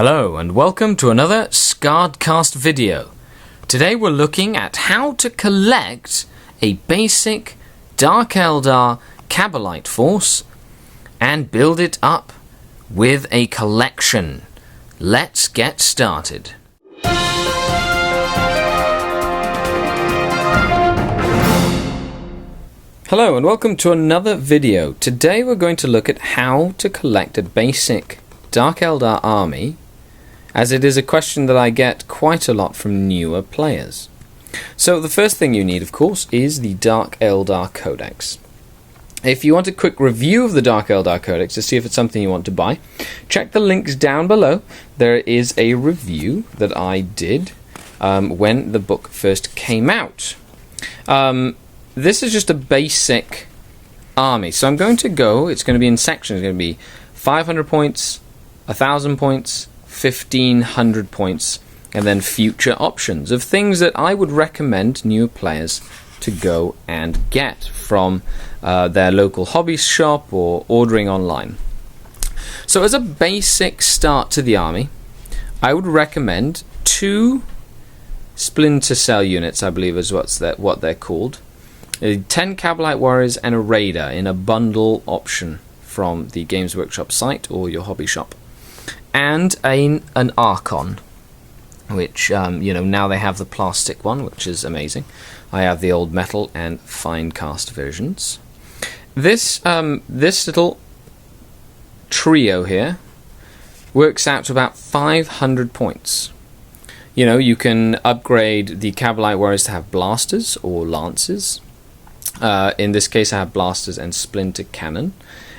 Hello and welcome to another SkaredCast video. Today we're looking at how to collect a basic Dark Eldar Cabalite force and build it up with a collection. Let's get started. Hello and welcome to another video. Today we're going to look at how to collect a basic Dark Eldar army, as it is a question that I get quite a lot from newer players. So the first thing you need, of course, is the Dark Eldar Codex. If you want a quick review of the Dark Eldar Codex to see if it's something you want to buy, check the links down below. There is a review that I did when the book first came out. This is just a basic army. So I'm going to go, it's going to be in sections. It's going to be 500 points, 1,000 points, 1,500 points, and then future options of things that I would recommend new players to go and get from their local hobby shop or ordering online. So as a basic start to the army, I would recommend 2 splinter cell units, I believe is what they're called. 10 Cabalite Warriors and a Raider in a bundle option from the Games Workshop site or your hobby shop. And an Archon, which, now they have the plastic one, which is amazing. I have the old metal and fine cast versions. This little trio here works out to about 500 points. You can upgrade the Cabalite Warriors to have blasters or lances. In this case, I have blasters and splinter cannon.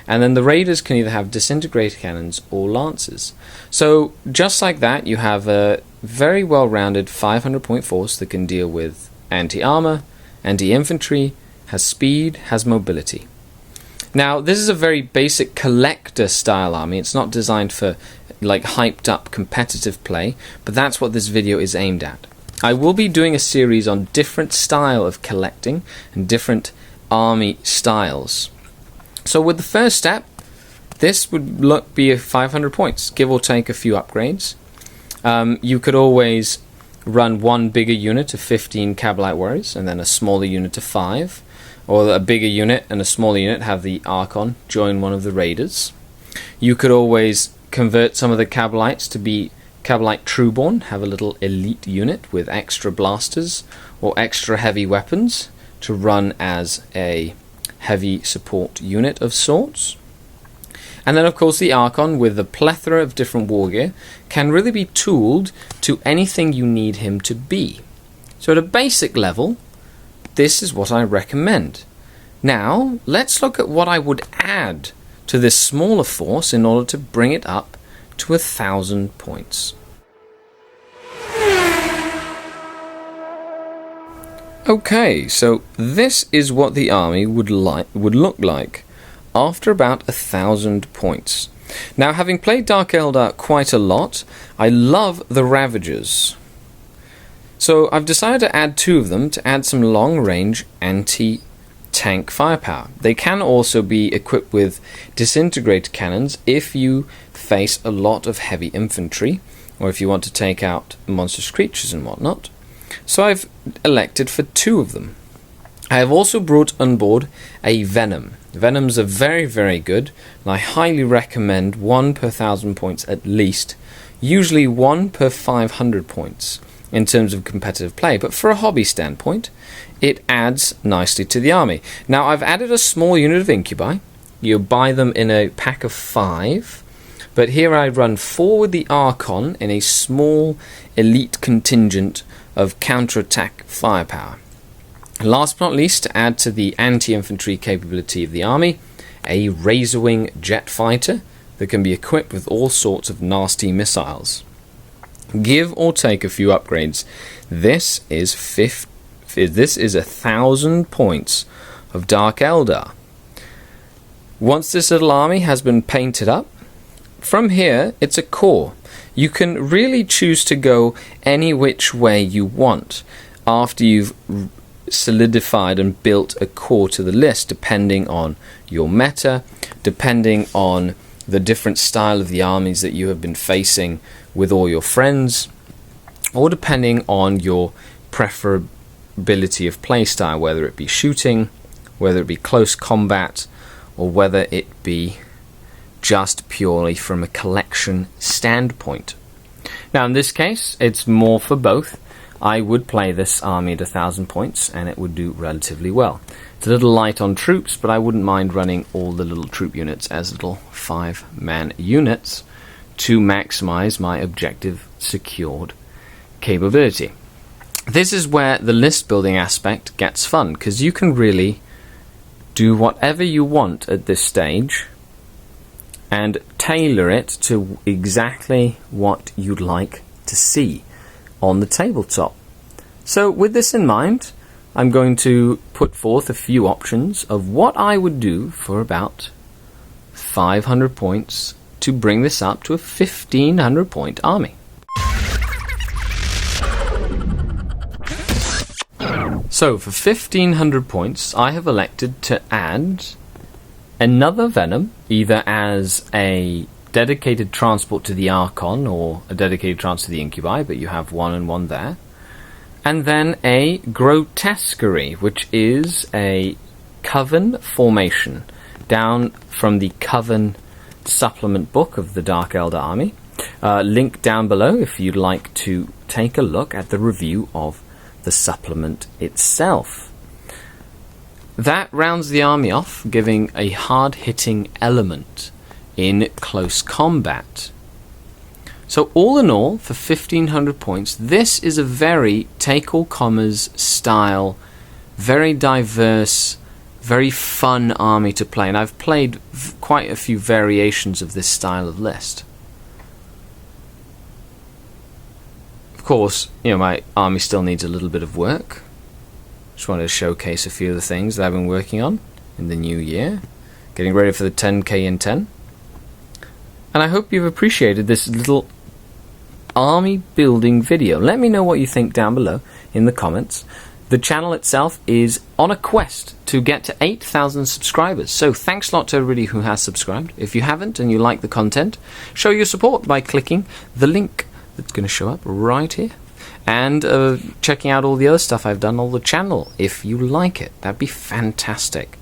And then the Raiders can either have disintegrator cannons or lances. So just like that, you have a very well-rounded 500-point force that can deal with anti-armor, anti-infantry, has speed, has mobility. Now, this is a very basic collector-style army. It's not designed for hyped-up competitive play, but that's what this video is aimed at. I will be doing a series on different style of collecting and different army styles. So with the first step, this would be 500 points, give or take a few upgrades. You could always run one bigger unit of 15 Cabalite Warriors and then a smaller unit of 5. Or a bigger unit and a smaller unit have the Archon join one of the Raiders. You could always convert some of the Cabalites to be Cabalite Trueborn, have a little elite unit with extra blasters or extra heavy weapons to run as a heavy support unit of sorts. And then of course the Archon, with a plethora of different war gear, can really be tooled to anything you need him to be. So at a basic level, this is what I recommend. Now let's look at what I would add to this smaller force in order to bring it up to 1,000 points. Okay, so this is what the army would look like after about 1,000 points. Now, having played Dark Eldar quite a lot, I love the Ravagers. So I've decided to add 2 of them to add some long-range anti-tank firepower. They can also be equipped with disintegrator cannons if you face a lot of heavy infantry, or if you want to take out monstrous creatures and whatnot. So I've elected for 2 of them. I have also brought on board a Venom. Venoms are very, very good, and I highly recommend 1 per 1,000 points at least, usually 1 per 500 points in terms of competitive play, but for a hobby standpoint, it adds nicely to the army. Now, I've added a small unit of Incubi. You buy them in a pack of 5, but here I run 4 with the Archon in a small elite contingent of counterattack firepower. Last but not least, to add to the anti-infantry capability of the army, a Razorwing jet fighter that can be equipped with all sorts of nasty missiles. Give or take a few upgrades, this is 1,000 points of Dark Eldar. Once this little army has been painted up, from here it's a core. You can really choose to go any which way you want after you've solidified and built a core to the list, depending on your meta, depending on the different style of the armies that you have been facing with all your friends, or depending on your preferability of playstyle, whether it be shooting, whether it be close combat, or whether it be just purely from a collection standpoint. Now in this case, it's more for both. I would play this army at 1,000 points and it would do relatively well. It's a little light on troops, but I wouldn't mind running all the little troop units as little 5-man units to maximize my objective secured capability. This is where the list building aspect gets fun, because you can really do whatever you want at this stage and tailor it to exactly what you'd like to see on the tabletop. So with this in mind, I'm going to put forth a few options of what I would do for about 500 points to bring this up to a 1,500 point army. So for 1,500 points, I have elected to add another Venom, either as a dedicated transport to the Archon or a dedicated transport to the Incubi, but you have one and one there. And then a Grotesquerie, which is a Coven formation, down from the Coven supplement book of the Dark Eldar army. Link down below if you'd like to take a look at the review of the supplement itself. That rounds the army off, giving a hard-hitting element in close combat. So all in all, for 1,500 points, this is a very take-all-comers style, very diverse, very fun army to play, and I've played quite a few variations of this style of list. Of course, my army still needs a little bit of work. Just wanted to showcase a few of the things that I've been working on in the new year, getting ready for the 10k in 10. And I hope you've appreciated this little army building video. Let me know what you think down below in the comments. The channel itself is on a quest to get to 8,000 subscribers. So thanks a lot to everybody who has subscribed. If you haven't and you like the content, show your support by clicking the link that's going to show up right here. And checking out all the other stuff I've done on the channel if you like it. That'd be fantastic.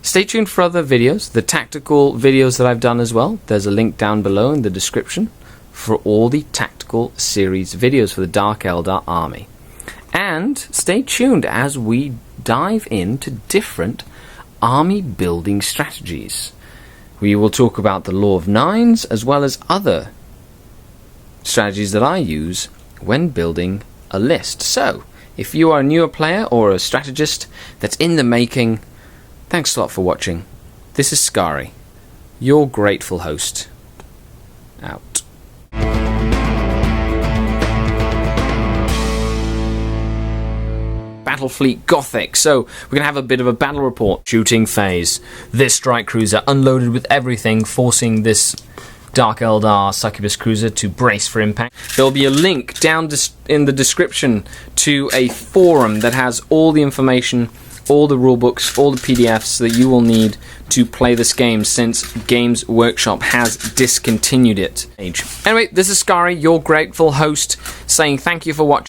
Stay tuned for other videos, the tactical videos that I've done as well. There's a link down below in the description for all the tactical series videos for the Dark Eldar army. And stay tuned as we dive into different army building strategies. We will talk about the Law of Nines as well as other strategies that I use when building a list. So, if you are a newer player or a strategist that's in the making, thanks a lot for watching. This is Skari, your grateful host. Out. Battlefleet Gothic. So we're going to have a bit of a battle report. Shooting phase. This strike cruiser unloaded with everything, forcing this Dark Eldar Succubus cruiser to brace for impact. There'll be a link down in the description to a forum that has all the information, all the rulebooks, all the PDFs that you will need to play this game, since Games Workshop has discontinued it. Anyway, this is Skari, your grateful host, saying thank you for watching.